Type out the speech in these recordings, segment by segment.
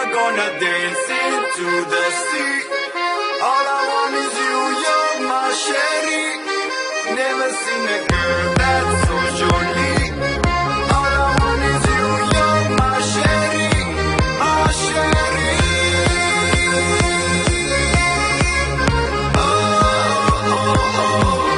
are gonna dance into the sea. All I want is you, you're my sherry. Never seen a girl that's so jolie. All I want is you, you're my sherry, my sherry. Oh, oh, oh.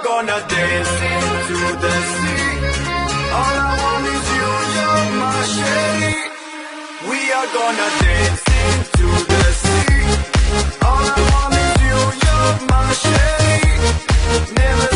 Gonna dance into the sea. All I want is you, you're my sherry. We are gonna dance into the sea. All I want is you, you're my sherry. Never